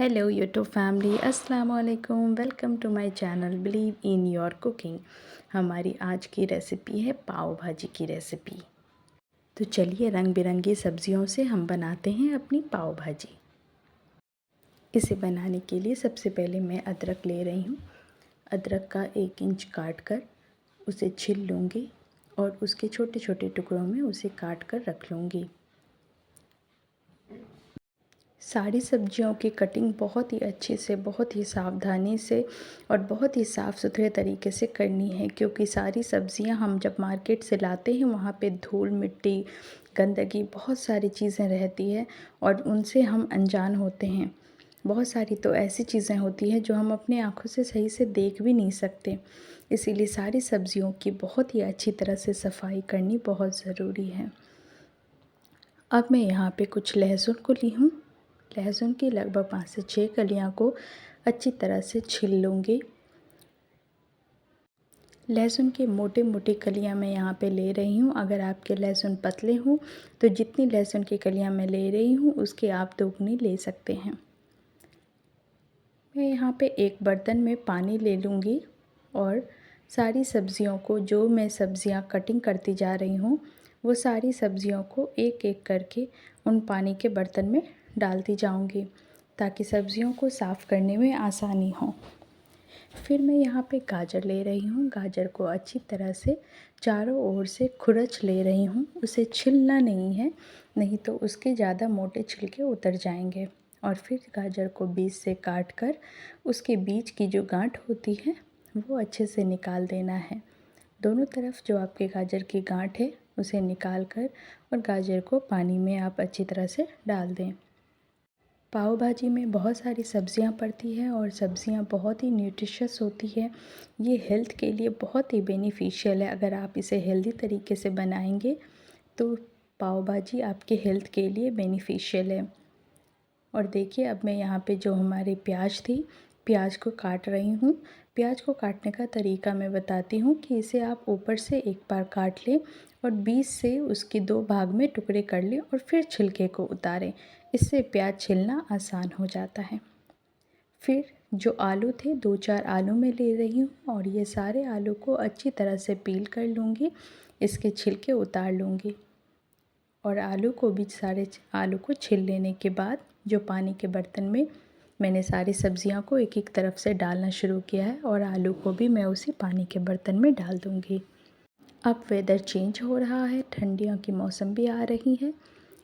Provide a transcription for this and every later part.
Hello YouTube family, अस्सलाम वालेकुम। Welcome to my channel believe in your cooking. हमारी आज की रेसिपी है पाव भाजी की रेसिपी। तो चलिए रंग बिरंगी सब्जियों से हम बनाते हैं अपनी पाव भाजी। इसे बनाने के लिए सबसे पहले मैं अदरक ले रही हूँ। अदरक का 1 इंच काट कर उसे छील लूँगी और उसके छोटे छोटे टुकड़ों में उसे काट कर रख लूँगी। सारी सब्जियों की कटिंग बहुत ही अच्छे से, बहुत ही सावधानी से और बहुत ही साफ़ सुथरे तरीके से करनी है, क्योंकि सारी सब्जियां हम जब मार्केट से लाते हैं वहाँ पे धूल मिट्टी गंदगी बहुत सारी चीज़ें रहती है और उनसे हम अनजान होते हैं। बहुत सारी तो ऐसी चीज़ें होती हैं जो हम अपने आँखों से सही से देख भी नहीं सकते। इसीलिए सारी सब्जियों की बहुत ही अच्छी तरह से सफाई करनी बहुत ज़रूरी है। अब मैं यहाँ पे कुछ लहसुन को ली हूँ। लहसुन की लगभग 5 से 6 कलियाँ को अच्छी तरह से छील लूँगी। लहसुन की मोटे मोटे कलियाँ मैं यहाँ पे ले रही हूँ। अगर आपके लहसुन पतले हों तो जितनी लहसुन की कलियाँ मैं ले रही हूँ उसके आप दोगुनी ले सकते हैं। मैं यहाँ पे एक बर्तन में पानी ले लूँगी और सारी सब्जियों को, जो मैं सब्जियाँ कटिंग करती जा रही हूँ, वो सारी सब्जियों को एक एक करके उन पानी के बर्तन में डालती जाऊँगी ताकि सब्जियों को साफ़ करने में आसानी हो। फिर मैं यहाँ पे गाजर ले रही हूँ। गाजर को अच्छी तरह से चारों ओर से खुरच ले रही हूँ। उसे छीलना नहीं है, नहीं तो उसके ज़्यादा मोटे छिलके उतर जाएंगे। और फिर गाजर को बीच से काट कर उसके बीच की जो गांठ होती है वो अच्छे से निकाल देना है। दोनों तरफ जो आपके गाजर की गांठ है उसे निकाल कर और गाजर को पानी में आप अच्छी तरह से डाल दें। पाव भाजी में बहुत सारी सब्जियां पड़ती हैं और सब्जियां बहुत ही न्यूट्रिशियस होती है। ये हेल्थ के लिए बहुत ही बेनिफिशियल है। अगर आप इसे हेल्दी तरीके से बनाएंगे तो पाव भाजी आपके हेल्थ के लिए बेनिफिशियल है। और देखिए, अब मैं यहाँ पे जो हमारी प्याज थी, प्याज को काट रही हूँ। प्याज को काटने का तरीका मैं बताती हूँ कि इसे आप ऊपर से एक बार काट लें और बीच से उसकी 2 भाग में टुकड़े कर लें और फिर छिलके को उतारें। इससे प्याज छिलना आसान हो जाता है। फिर जो आलू थे, 2-4 आलू मैं ले रही हूँ और ये सारे आलू को अच्छी तरह से पील कर लूँगी। इसके छिलके उतार लूँगी और आलू को भी, सारे आलू को छील लेने के बाद जो पानी के बर्तन में मैंने सारी सब्जियां को एक एक तरफ से डालना शुरू किया है और आलू को भी मैं उसी पानी के बर्तन में डाल दूंगी। अब वेदर चेंज हो रहा है, ठंडियों की मौसम भी आ रही है,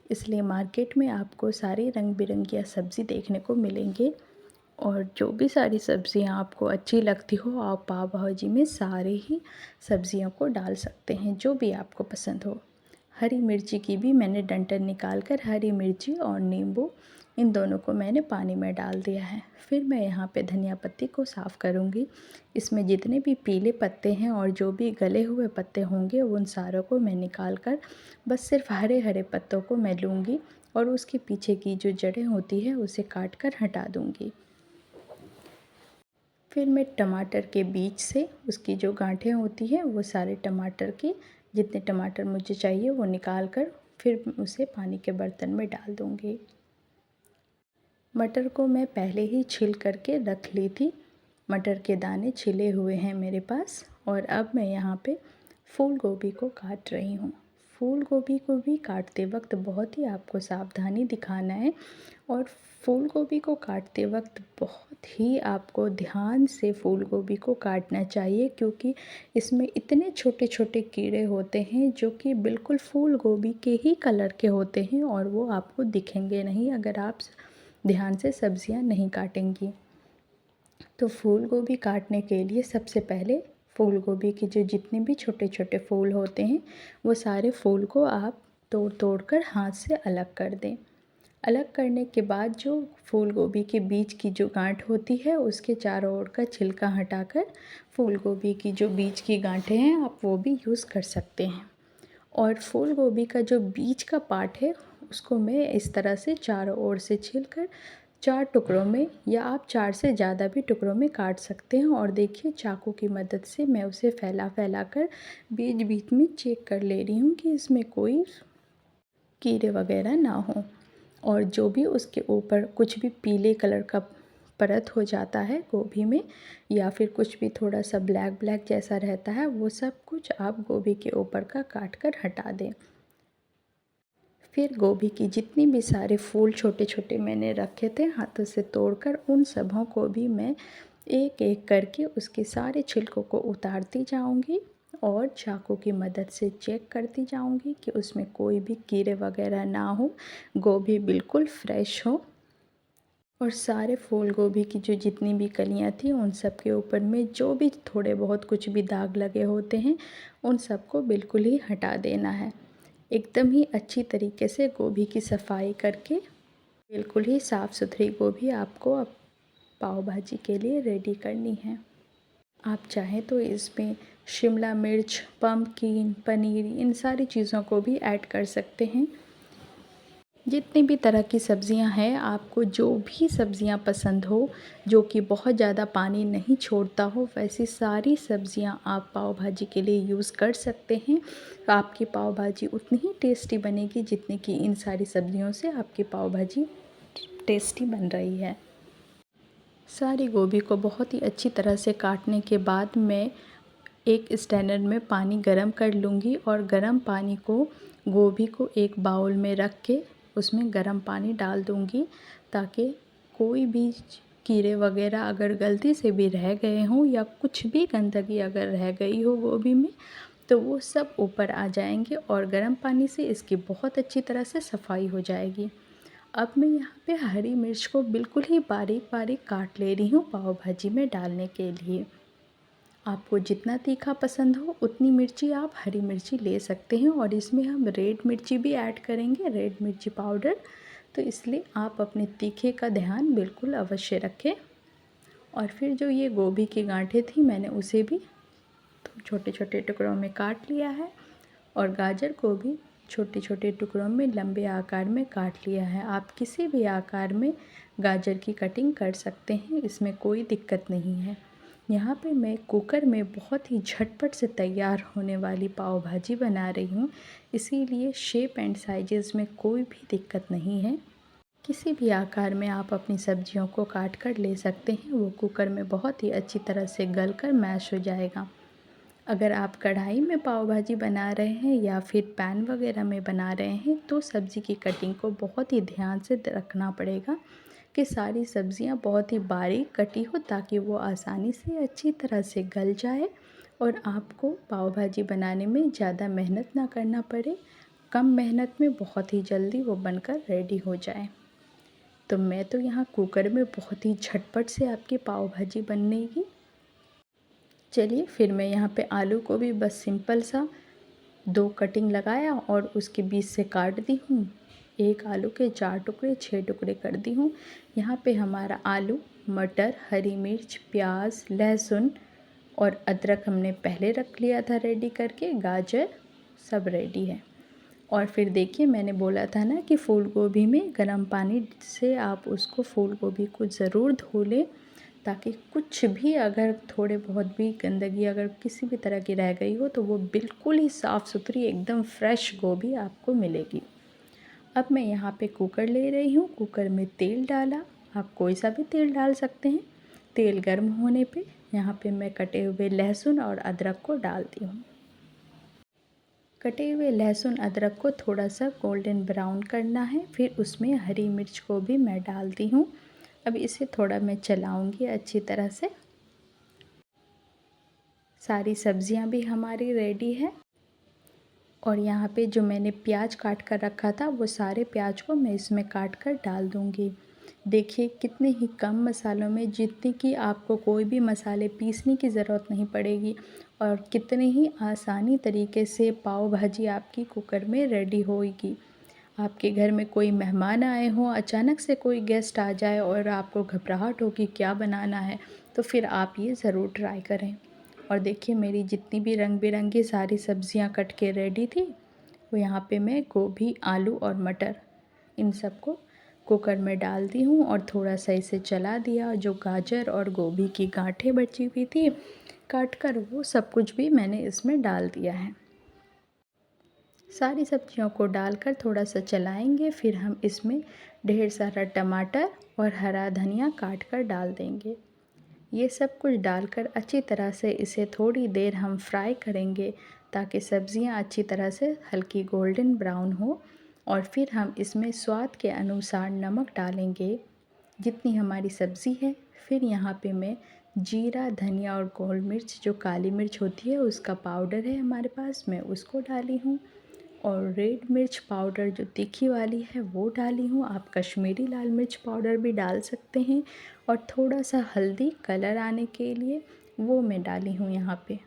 इसलिए मार्केट में आपको सारी रंग बिरंगी सब्ज़ी देखने को मिलेंगे। और जो भी सारी सब्ज़ियाँ आपको अच्छी लगती हो, आप पाव भाजी में सारे ही सब्ज़ियों को डाल सकते हैं, जो भी आपको पसंद हो। हरी मिर्ची की भी मैंने डंठल निकाल कर हरी मिर्ची और नींबू, इन दोनों को मैंने पानी में डाल दिया है। फिर मैं यहाँ पे धनिया पत्ती को साफ़ करूँगी। इसमें जितने भी पीले पत्ते हैं और जो भी गले हुए पत्ते होंगे उन सारों को मैं निकाल कर बस सिर्फ हरे हरे पत्तों को मैं लूँगी और उसके पीछे की जो जड़ें होती है उसे काट कर हटा दूँगी। फिर मैं टमाटर के बीच से उसकी जो गांठें होती हैं वो सारे टमाटर की, जितने टमाटर मुझे चाहिए वो निकाल कर फिर उसे पानी के बर्तन में डाल दूँगी। मटर को मैं पहले ही छील करके रख ली थी। मटर के दाने छिले हुए हैं मेरे पास। और अब मैं यहाँ पे फूल गोभी को काट रही हूँ। फूल गोभी को भी काटते वक्त बहुत ही आपको सावधानी दिखाना है और फूल गोभी को काटते वक्त बहुत ही आपको ध्यान से फूल गोभी को काटना चाहिए, क्योंकि इसमें इतने छोटे छोटे कीड़े होते हैं जो कि बिल्कुल फूल गोभी के ही कलर के होते हैं और वो आपको दिखेंगे नहीं अगर आप ध्यान से सब्जियां नहीं काटेंगी। तो फूल गोभी काटने के लिए सबसे पहले फूल गोभी के जो जितने भी छोटे छोटे फूल होते हैं वो सारे फूल को आप तोड़ तोड़ कर हाथ से अलग कर दें। अलग करने के बाद जो फूल गोभी के बीच की जो गांठ होती है उसके चारों ओर का छिलका हटाकर फूल गोभी की जो बीच की गांठें हैं आप वो भी यूज़ कर सकते हैं। और फूल गोभी का जो बीच का पार्ट है उसको मैं इस तरह से चारों ओर से छीलकर 4 टुकड़ों में, या आप 4 से ज़्यादा भी टुकड़ों में काट सकते हैं। और देखिए, चाकू की मदद से मैं उसे फैला फैला कर बीच बीच में चेक कर ले रही हूँ कि इसमें कोई कीड़े वगैरह ना हो। और जो भी उसके ऊपर कुछ भी पीले कलर का परत हो जाता है गोभी में, या फिर कुछ भी थोड़ा सा ब्लैक ब्लैक जैसा रहता है, वो सब कुछ आप गोभी के ऊपर का काट कर हटा दें। फिर गोभी की जितनी भी सारे फूल छोटे छोटे मैंने रखे थे हाथों से तोड़कर, उन सबों को भी मैं एक एक करके उसके सारे छिलकों को उतारती जाऊंगी और चाकू की मदद से चेक करती जाऊंगी कि उसमें कोई भी कीड़े वगैरह ना हो, गोभी बिल्कुल फ्रेश हो। और सारे फूल गोभी की जो जितनी भी कलियां थी उन सब के ऊपर में जो भी थोड़े बहुत कुछ भी दाग लगे होते हैं, उन सबको बिल्कुल ही हटा देना है। एकदम ही अच्छी तरीके से गोभी की सफाई करके बिल्कुल ही साफ़ सुथरी गोभी आपको अब पाव भाजी के लिए रेडी करनी है। आप चाहें तो इसमें शिमला मिर्च, पम्पकिन, पनीर, इन सारी चीज़ों को भी ऐड कर सकते हैं। जितनी भी तरह की सब्ज़ियां हैं, आपको जो भी सब्ज़ियां पसंद हो, जो कि बहुत ज़्यादा पानी नहीं छोड़ता हो, वैसी सारी सब्ज़ियां आप पाव भाजी के लिए यूज़ कर सकते हैं। तो आपकी पाव भाजी उतनी ही टेस्टी बनेगी जितनी कि इन सारी सब्ज़ियों से आपकी पाव भाजी टेस्टी बन रही है। सारी गोभी को बहुत ही अच्छी तरह से काटने के बाद मैं एक स्टैंड में पानी गरम कर लूँगी और गरम पानी को गोभी को एक बाउल में रख के उसमें गरम पानी डाल दूँगी, ताकि कोई भी कीड़े वगैरह अगर गलती से भी रह गए हों या कुछ भी गंदगी अगर रह गई हो गोभी में, तो वो सब ऊपर आ जाएंगे और गर्म पानी से इसकी बहुत अच्छी तरह से सफाई हो जाएगी। अब मैं यहाँ पे हरी मिर्च को बिल्कुल ही बारीक बारीक काट ले रही हूँ पाव भाजी में डालने के लिए। आपको जितना तीखा पसंद हो उतनी मिर्ची आप हरी मिर्ची ले सकते हैं, और इसमें हम रेड मिर्ची भी ऐड करेंगे, रेड मिर्ची पाउडर, तो इसलिए आप अपने तीखे का ध्यान बिल्कुल अवश्य रखें। और फिर जो ये गोभी की गांठें थी मैंने उसे भी छोटे छोटे टुकड़ों में काट लिया है, और गाजर को भी छोटे छोटे टुकड़ों में लंबे आकार में काट लिया है। आप किसी भी आकार में गाजर की कटिंग कर सकते हैं, इसमें कोई दिक्कत नहीं है। यहाँ पे मैं कुकर में बहुत ही झटपट से तैयार होने वाली पाव भाजी बना रही हूँ, इसीलिए शेप एंड साइजेस में कोई भी दिक्कत नहीं है। किसी भी आकार में आप अपनी सब्जियों को काट कर ले सकते हैं, वो कुकर में बहुत ही अच्छी तरह से गल कर मैश हो जाएगा। अगर आप कढ़ाई में पाव भाजी बना रहे हैं या फिर पैन वगैरह में बना रहे हैं, तो सब्ज़ी की कटिंग को बहुत ही ध्यान से रखना पड़ेगा कि सारी सब्जियां बहुत ही बारीक कटी हो, ताकि वो आसानी से अच्छी तरह से गल जाए और आपको पाव भाजी बनाने में ज़्यादा मेहनत ना करना पड़े। कम मेहनत में बहुत ही जल्दी वो बनकर रेडी हो जाए। तो मैं तो यहाँ कुकर में बहुत ही झटपट से आपकी पाव भाजी बनेगी। चलिए फिर मैं यहाँ पे आलू को भी बस सिंपल सा 2 कटिंग लगाया और उसके बीच से काट दी हूँ। एक आलू के 4 टुकड़े 6 टुकड़े कर दी हूँ। यहाँ पे हमारा आलू, मटर, हरी मिर्च, प्याज, लहसुन और अदरक हमने पहले रख लिया था रेडी करके, गाजर सब रेडी है। और फिर देखिए मैंने बोला था ना कि फूल गोभी में गर्म पानी से आप उसको फूल गोभी को ज़रूर धो लें, ताकि कुछ भी अगर थोड़े बहुत भी गंदगी अगर किसी भी तरह की रह गई हो तो वो बिल्कुल ही साफ़ सुथरी एकदम फ्रेश गोभी आपको मिलेगी। अब मैं यहाँ पे कुकर ले रही हूँ, कुकर में तेल डाला, आप कोई सा भी तेल डाल सकते हैं। तेल गर्म होने पे यहाँ पे मैं कटे हुए लहसुन और अदरक को डालती हूँ। कटे हुए लहसुन अदरक को थोड़ा सा गोल्डन ब्राउन करना है, फिर उसमें हरी मिर्च को भी मैं डालती हूँ। अब इसे थोड़ा मैं चलाऊँगी अच्छी तरह से। सारी सब्जियां भी हमारी रेडी है, और यहाँ पे जो मैंने प्याज काट कर रखा था वो सारे प्याज को मैं इसमें काट कर डाल दूँगी। देखिए कितने ही कम मसालों में जितनी कि आपको कोई भी मसाले पीसने की ज़रूरत नहीं पड़ेगी, और कितने ही आसानी तरीके से पाव भाजी आपकी कुकर में रेडी होगी। आपके घर में कोई मेहमान आए हों, अचानक से कोई गेस्ट आ जाए और आपको घबराहट हो कि क्या बनाना है, तो फिर आप ये ज़रूर ट्राई करें। और देखिए मेरी जितनी भी रंग बिरंगी सारी सब्जियां कट के रेडी थी, वो यहाँ पे मैं गोभी, आलू और मटर इन सबको कुकर में डाल दी हूँ और थोड़ा सा इसे चला दिया। जो गाजर और गोभी की गांठें बची हुई थी काट कर, वो सब कुछ भी मैंने इसमें डाल दिया है। सारी सब्जियों को डालकर थोड़ा सा चलाएंगे। फिर हम इसमें ढेर सारा टमाटर और हरा धनिया काट कर डाल देंगे। ये सब कुछ डालकर अच्छी तरह से इसे थोड़ी देर हम फ्राई करेंगे ताकि सब्ज़ियाँ अच्छी तरह से हल्की गोल्डन ब्राउन हो। और फिर हम इसमें स्वाद के अनुसार नमक डालेंगे जितनी हमारी सब्ज़ी है। फिर यहाँ पे मैं जीरा, धनिया और गोल मिर्च, जो काली मिर्च होती है उसका पाउडर है हमारे पास, मैं उसको डाली हूँ। और रेड मिर्च पाउडर जो तीखी वाली है वो डाली हूँ। आप कश्मीरी लाल मिर्च पाउडर भी डाल सकते हैं। और थोड़ा सा हल्दी कलर आने के लिए वो मैं डाली हूँ यहाँ पे।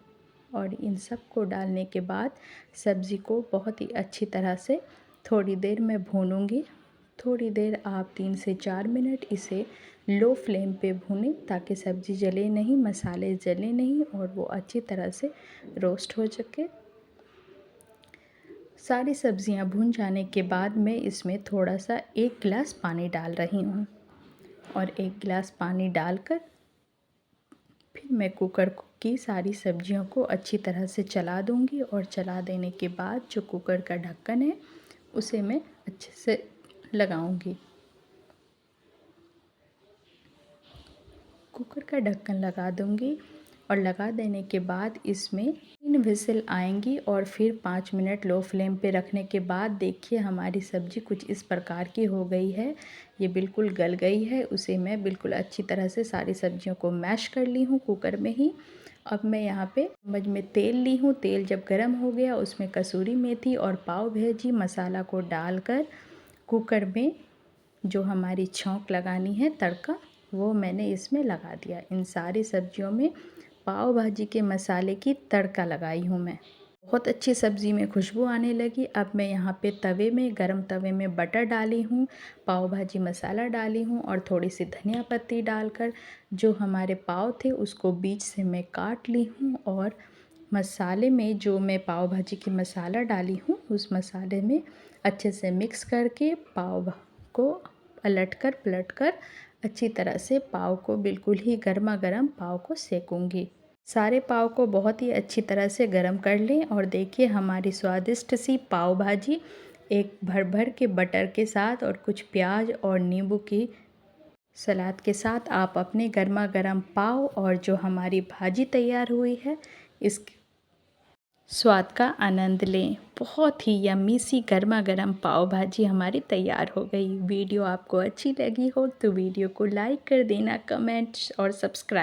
और इन सब को डालने के बाद सब्ज़ी को बहुत ही अच्छी तरह से थोड़ी देर मैं भूनूंगी। थोड़ी देर आप 3 से 4 मिनट इसे लो फ्लेम पे भूनें ताकि सब्ज़ी जले नहीं, मसाले जले नहीं और वो अच्छी तरह से रोस्ट हो सके। सारी सब्ज़ियाँ भून जाने के बाद मैं इसमें थोड़ा सा 1 गिलास पानी डाल रही हूँ। और 1 गिलास पानी डालकर फिर मैं कुकर की सारी सब्जियों को अच्छी तरह से चला दूँगी। और चला देने के बाद जो कुकर का ढक्कन है उसे मैं अच्छे से लगाऊँगी। कुकर का ढक्कन लगा दूँगी और लगा देने के बाद इसमें 3 विसिल आएंगी। और फिर 5 मिनट लो फ्लेम पे रखने के बाद देखिए हमारी सब्ज़ी कुछ इस प्रकार की हो गई है। ये बिल्कुल गल गई है। उसे मैं बिल्कुल अच्छी तरह से सारी सब्जियों को मैश कर ली हूँ कुकर में ही। अब मैं यहाँ पे चम्मच में तेल ली हूँ। तेल जब गर्म हो गया उसमें कसूरी मेथी और पाव भाजी मसाला को डालकर कुकर में जो हमारी छौंक लगानी है तड़का, वो मैंने इसमें लगा दिया। इन सारी सब्जियों में पाव भाजी के मसाले की तड़का लगाई हूँ मैं। बहुत अच्छी सब्ज़ी में खुशबू आने लगी। अब मैं यहाँ पे तवे में, गरम तवे में बटर डाली हूँ, पाव भाजी मसाला डाली हूँ और थोड़ी सी धनिया पत्ती डालकर जो हमारे पाव थे उसको बीच से मैं काट ली हूँ। और मसाले में जो मैं पाव भाजी की मसाला डाली हूँ उस मसाले में अच्छे से मिक्स करके पाव को पलट कर अच्छी तरह से पाव को बिल्कुल ही गर्मा गर्म पाव को सेकूंगी। सारे पाव को बहुत ही अच्छी तरह से गर्म कर लें। और देखिए हमारी स्वादिष्ट सी पाव भाजी एक भर के बटर के साथ और कुछ प्याज और नींबू की सलाद के साथ आप अपने गर्मा गर्म पाव और जो हमारी भाजी तैयार हुई है इस स्वाद का आनंद लें। बहुत ही यम्मी सी गर्मा गर्म पाव भाजी हमारी तैयार हो गई। वीडियो आपको अच्छी लगी हो तो वीडियो को लाइक कर देना, कमेंट्स और सब्सक्राइब